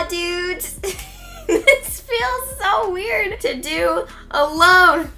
dudes. This feels so weird to do alone.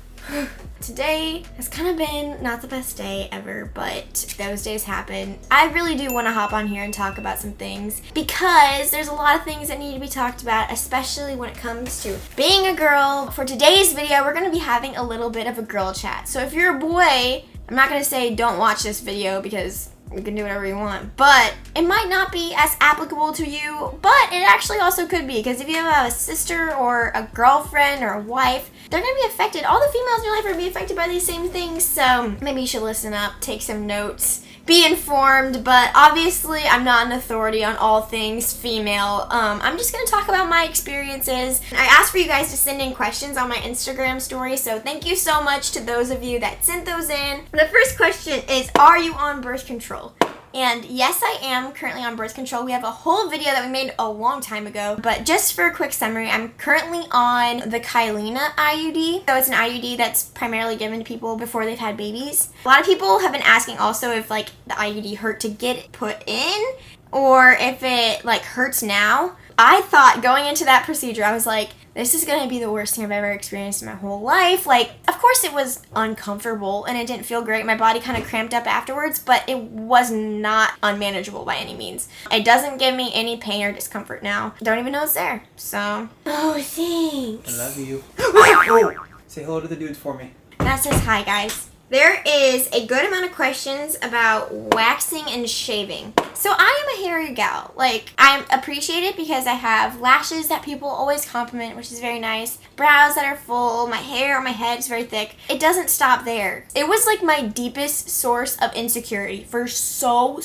Today has kind of been not the best day ever, but those days happen. I really do want to hop on here and talk about some things because there's a lot of things that need to be talked about, especially when it comes to being a girl. For today's video, we're going to be having a little bit of a girl chat. So if you're a boy, I'm not going to say don't watch this video because you can do whatever you want, but it might not be as applicable to you, but it actually also could be, because if you have a sister or a girlfriend or a wife, they're going to be affected. All the females in your life are going to be affected by these same things, so maybe you should listen up, take some notes, be informed. But obviously I'm not an authority on all things female. I'm just going to talk about my experiences. I asked for you guys to send in questions on my Instagram story, so thank you so much to those of you that sent those in. The first question is, are you on birth control? And yes, I am currently on birth control. We have a whole video that we made a long time ago, but just for a quick summary, I'm currently on the Kyleena IUD. So it's an IUD that's primarily given to people before they've had babies. A lot of people have been asking also if like the IUD hurt to get put in or if it like hurts now. I thought going into that procedure, I was like, this is going to be the worst thing I've ever experienced in my whole life. Like, of course it was uncomfortable and it didn't feel great. My body kind of cramped up afterwards, but it was not unmanageable by any means. It doesn't give me any pain or discomfort now. Don't even know it's there. So, oh, thanks. I love you. Oh, say hello to the dudes for me. That says hi, guys. There is a good amount of questions about waxing and shaving. So I am a hairy gal. Like, I appreciate it because I have lashes that people always compliment, which is very nice. Brows that are full. My hair on my head is very thick. It doesn't stop there. It was like my deepest source of insecurity for so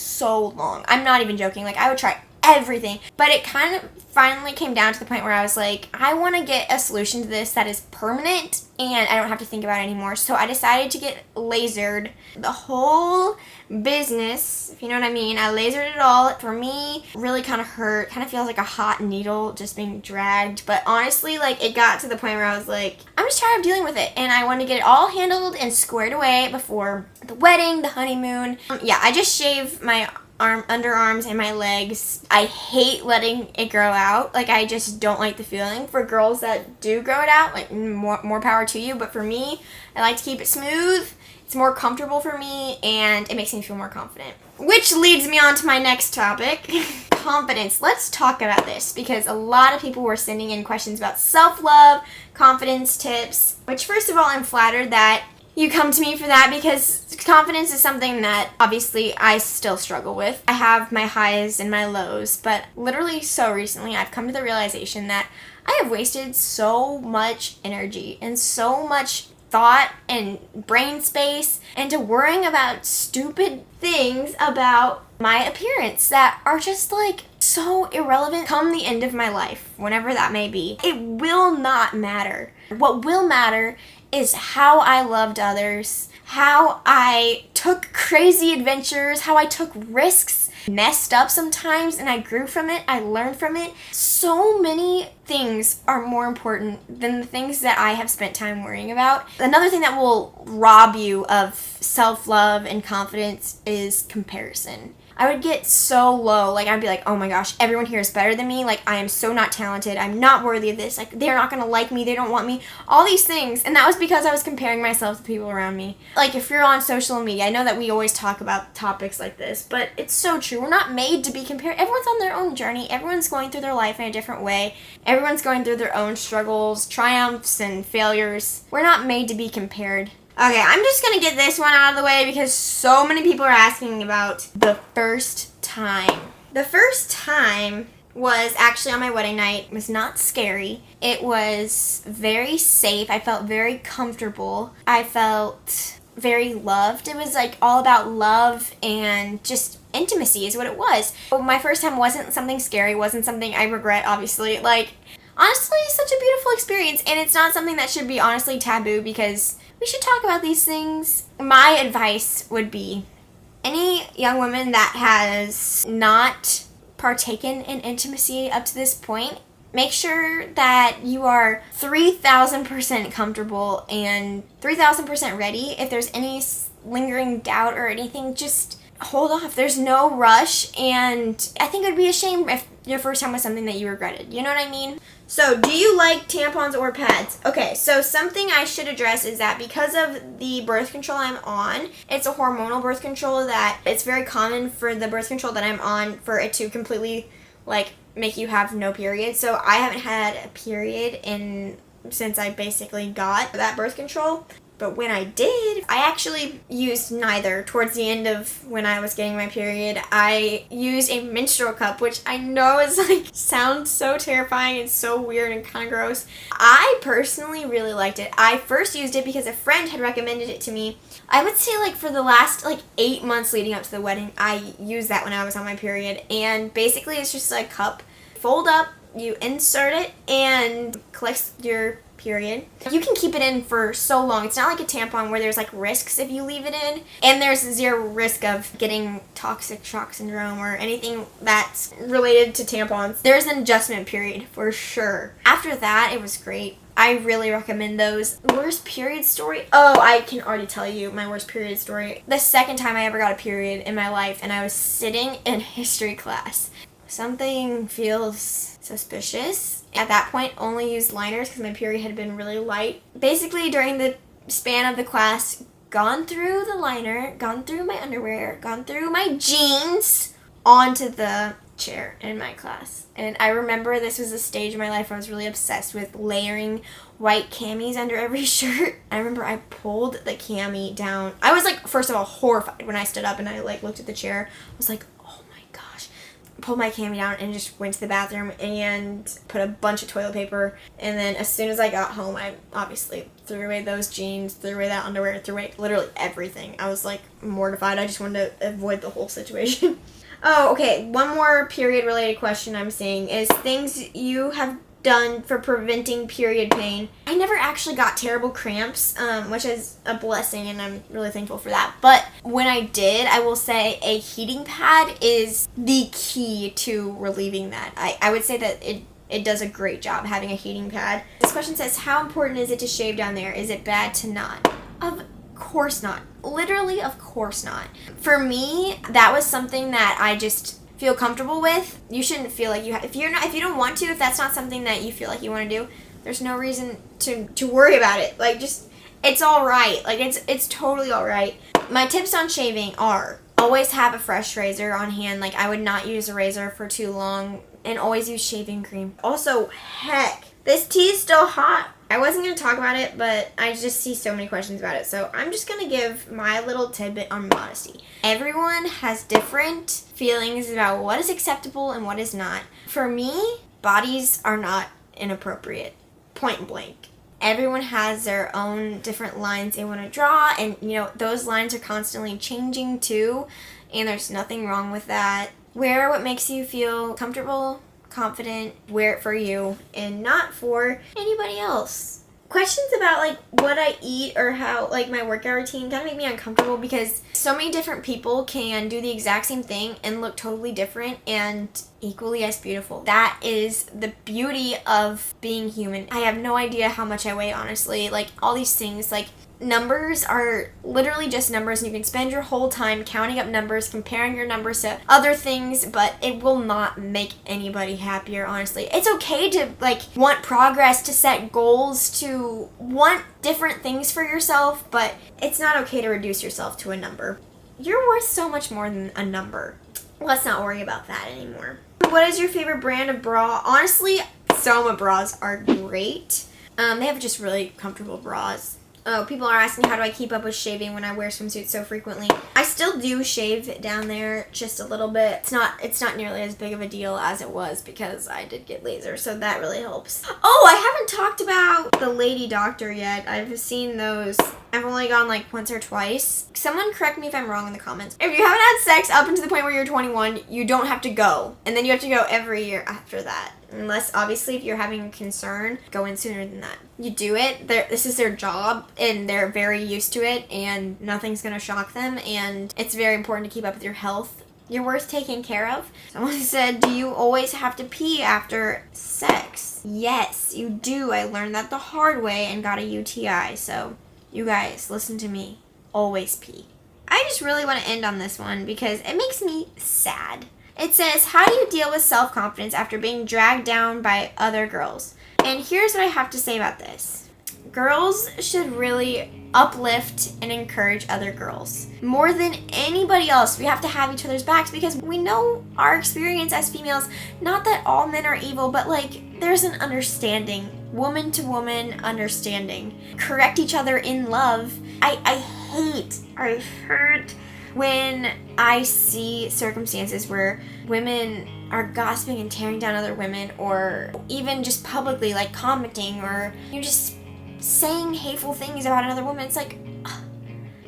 long. I'm not even joking. Like, I would try everything. But it kind of finally came down to the point where I was like, I want to get a solution to this that is permanent and I don't have to think about it anymore. So I decided to get lasered. The whole business, if you know what I mean, I lasered it all. For me, really kind of hurt. Kind of feels like a hot needle just being dragged. But honestly, like, it got to the point where I was like, I'm just tired of dealing with it. And I want to get it all handled and squared away before the wedding, the honeymoon. Yeah, I just shaved my underarms and my legs. I hate letting it grow out. Like, I just don't like the feeling. For girls that do grow it out, like, more power to you. But for me, I like to keep it smooth. It's more comfortable for me and it makes me feel more confident. Which leads me on to my next topic. Confidence. Let's talk about this because a lot of people were sending in questions about self-love, confidence tips, which first of all, I'm flattered that you come to me for that because confidence is something that obviously I still struggle with. I have my highs and my lows, but literally so recently I've come to the realization that I have wasted so much energy and so much thought and brain space into worrying about stupid things about my appearance that are just like so irrelevant come the end of my life, whenever that may be. It will not matter. What will matter is how I loved others, how I took crazy adventures, how I took risks, messed up sometimes, and I grew from it, I learned from it. So many things are more important than the things that I have spent time worrying about. Another thing that will rob you of self-love and confidence is comparison. I would get so low, like I'd be like, oh my gosh, everyone here is better than me, like I am so not talented, I'm not worthy of this, like they're not gonna like me, they don't want me, all these things. And that was because I was comparing myself to people around me. Like, if you're on social media, I know that we always talk about topics like this, but it's so true. We're not made to be compared. Everyone's on their own journey, everyone's going through their life in a different way, everyone's going through their own struggles, triumphs, and failures. We're not made to be compared. Okay, I'm just gonna get this one out of the way because so many people are asking about the first time. The first time was actually on my wedding night. It was not scary. It was very safe. I felt very comfortable. I felt very loved. It was like all about love and just intimacy is what it was. But my first time wasn't something scary, wasn't something I regret, obviously. Like, honestly, such a beautiful experience, and it's not something that should be honestly taboo because we should talk about these things. My advice would be any young woman that has not partaken in intimacy up to this point, make sure that you are 3,000% comfortable and 3,000% ready. If there's any lingering doubt or anything, just hold off. There's no rush, and I think it would be a shame if your first time was something that you regretted. You know what I mean? So, do you like tampons or pads? Okay, so something I should address is that because of the birth control I'm on, it's a hormonal birth control that it's very common for the birth control that I'm on for it to completely, like, make you have no period. So, I haven't had a period since I basically got that birth control. But when I did, I actually used neither. Towards the end of when I was getting my period, I used a menstrual cup, which I know is sounds so terrifying and so weird and kind of gross. I personally really liked it. I first used it because a friend had recommended it to me. I would say for the last 8 months leading up to the wedding, I used that when I was on my period. And basically it's just a cup. Fold up, you insert it, and collects your period. You can keep it in for so long. It's not like a tampon where there's risks if you leave it in, and there's zero risk of getting toxic shock syndrome or anything that's related to tampons. There's an adjustment period for sure. After that, it was great. I really recommend those. Worst period story? Oh, I can already tell you my worst period story. The second time I ever got a period in my life, and I was sitting in history class. Something feels suspicious. At that point, only used liners because my period had been really light. Basically, during the span of the class, gone through the liner, gone through my underwear, gone through my jeans, onto the chair in my class. And I remember this was a stage in my life where I was really obsessed with layering white camis under every shirt. I remember I pulled the cami down. I was first of all, horrified when I stood up and I looked at the chair. I was like, pulled my cami down and just went to the bathroom and put a bunch of toilet paper, and then as soon as I got home, I obviously threw away those jeans, threw away that underwear, threw away literally everything. I was mortified. I just wanted to avoid the whole situation. Oh, okay, one more period related question I'm seeing is things you have done for preventing period pain. I never actually got terrible cramps, which is a blessing, and I'm really thankful for that. But when I did, I will say a heating pad is the key to relieving that. I would say that it does a great job having a heating pad. This question says, how important is it to shave down there? Is it bad to not? Of course not. Literally, of course not. For me, that was something that I just feel comfortable with. You shouldn't feel like you have, if you don't want to, if that's not something that you feel like you want to do, there's no reason to worry about it. It's all right. It's totally all right. My tips on shaving are always have a fresh razor on hand. I would not use a razor for too long, and always use shaving cream. Also, heck, this tea is still hot. I wasn't going to talk about it, but I just see so many questions about it. So I'm just going to give my little tidbit on modesty. Everyone has different feelings about what is acceptable and what is not. For me, bodies are not inappropriate. Point blank. Everyone has their own different lines they want to draw, and those lines are constantly changing too, and there's nothing wrong with that. Wear what makes you feel comfortable, confident, wear it for you and not for anybody else. Questions about what I eat or how my workout routine kind of make me uncomfortable because so many different people can do the exact same thing and look totally different and equally as beautiful. That is the beauty of being human. I have no idea how much I weigh, honestly. All these things, numbers are literally just numbers, and you can spend your whole time counting up numbers, comparing your numbers to other things, but it will not make anybody happier, honestly. It's okay to want progress, to set goals, to want different things for yourself, but it's not okay to reduce yourself to a number. You're worth so much more than a number. Let's not worry about that anymore. What is your favorite brand of bra? Honestly, Soma bras are great. They have just really comfortable bras. Oh, people are asking how do I keep up with shaving when I wear swimsuits so frequently. I still do shave down there just a little bit. It's not nearly as big of a deal as it was because I did get laser, so that really helps. Oh, I haven't talked about the Lady Doctor yet. I've seen those. I've only gone once or twice. Someone correct me if I'm wrong in the comments. If you haven't had sex up until the point where you're 21, you don't have to go. And then you have to go every year after that. Unless, obviously, if you're having a concern, go in sooner than that. You do it. This is their job, and they're very used to it, and nothing's going to shock them, and it's very important to keep up with your health. You're worth taking care of. Someone said, do you always have to pee after sex? Yes, you do. I learned that the hard way and got a UTI, so you guys, listen to me. Always pee. I just really want to end on this one because it makes me sad. It says, how do you deal with self-confidence after being dragged down by other girls? And here's what I have to say about this. Girls should really uplift and encourage other girls. More than anybody else, we have to have each other's backs because we know our experience as females, not that all men are evil, but like there's an understanding, woman to woman understanding. Correct each other in love. I hate when I see circumstances where women are gossiping and tearing down other women, or even just publicly like commenting, or you're just saying hateful things about another woman. It's like,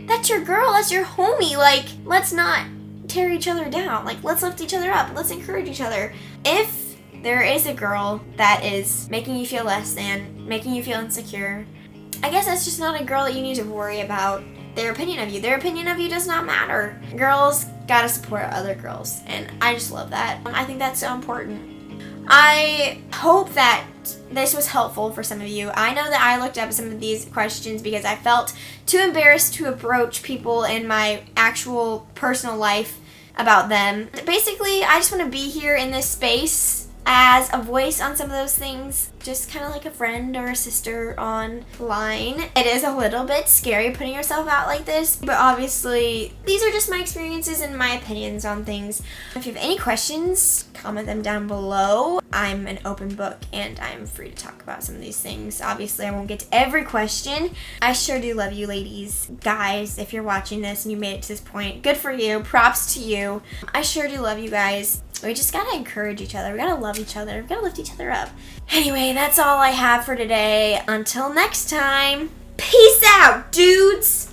that's your girl, that's your homie. Like, let's not tear each other down. Like, let's lift each other up. Let's encourage each other. If there is a girl that is making you feel less than, making you feel insecure, I guess that's just not a girl that you need to worry about their opinion of you. Their opinion of you does not matter. Girls gotta support other girls, and I just love that. I think that's so important. I hope that this was helpful for some of you. I know that I looked up some of these questions because I felt too embarrassed to approach people in my actual personal life about them. Basically, I just want to be here in this space as a voice on some of those things, just kind of like a friend or a sister online. It is a little bit scary putting yourself out like this, but obviously these are just my experiences and my opinions on things. If you have any questions, comment them down below. I'm an open book and I'm free to talk about some of these things. Obviously I won't get to every question. I sure do love you ladies. Guys, if you're watching this and you made it to this point, good for you. Props to you. I sure do love you guys. We just gotta encourage each other. We gotta love each other. We gotta lift each other up. Anyway, that's all I have for today. Until next time, peace out, dudes!